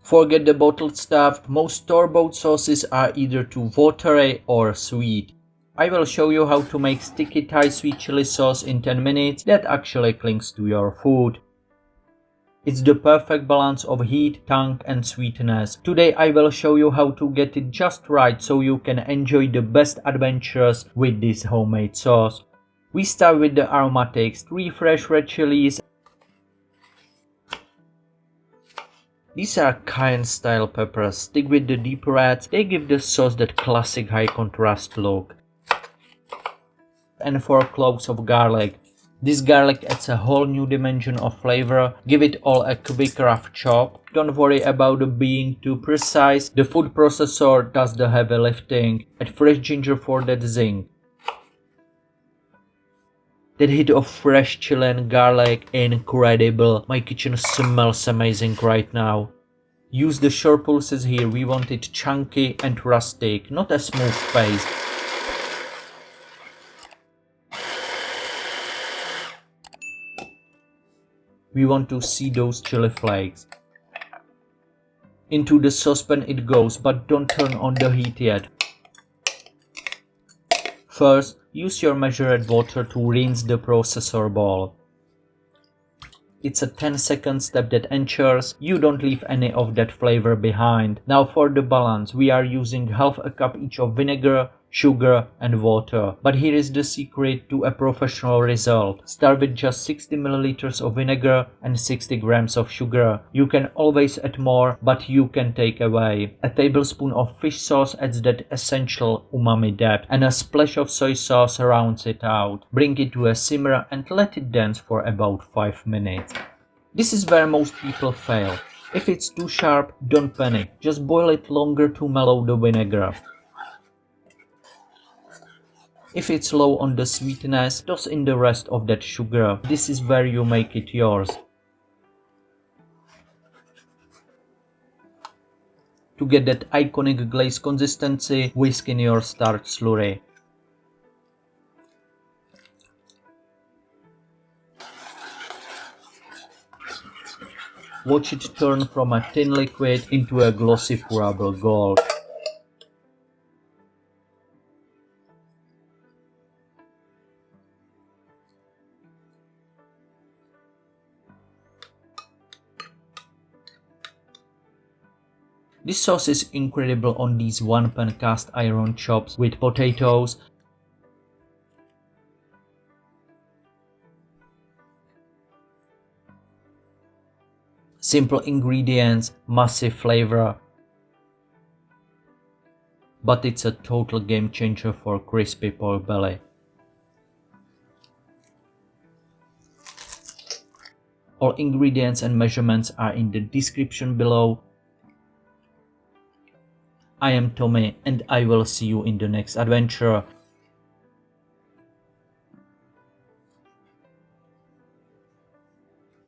Forget the bottled stuff, most store-bought sauces are either too watery or sweet. I will show you how to make sticky Thai sweet chili sauce in 10 minutes that actually clings to your food. It's the perfect balance of heat, tang and sweetness. Today I will show you how to get it just right so you can enjoy the best adventures with this homemade sauce. We start with the aromatics, 3 fresh red chilies. These are cayenne style peppers. Stick with the deep reds, they give the sauce that classic high contrast look. And 4 cloves of garlic. This garlic adds a whole new dimension of flavor. Give it all a quick rough chop. Don't worry about being too precise, the food processor does the heavy lifting. Add fresh ginger for that zing. That hit of fresh chili and garlic, incredible. My kitchen smells amazing right now. Use the short pulses here, we want it chunky and rustic, not a smooth paste. We want to see those chili flakes. Into the saucepan it goes, but don't turn on the heat yet. First, use your measured water to rinse the processor bowl. It's a 10-second step that ensures you don't leave any of that flavor behind. Now for the balance, we are using half a cup each of vinegar, sugar and water. But here is the secret to a professional result. Start with just 60 ml of vinegar and 60 grams of sugar. You can always add more, but you can take away. A tablespoon of fish sauce adds that essential umami depth, and a splash of soy sauce rounds it out. Bring it to a simmer and let it dance for about 5 minutes. This is where most people fail. If it's too sharp, don't panic. Just boil it longer to mellow the vinegar. If it's low on the sweetness, toss in the rest of that sugar. This is where you make it yours. To get that iconic glaze consistency, whisk in your starch slurry. Watch it turn from a thin liquid into a glossy pourable gold. This sauce is incredible on these one-pan cast iron chops with potatoes. Simple ingredients, massive flavor. But it's a total game changer for crispy pork belly. All ingredients and measurements are in the description below. I am Tommy and I will see you in the next adventure.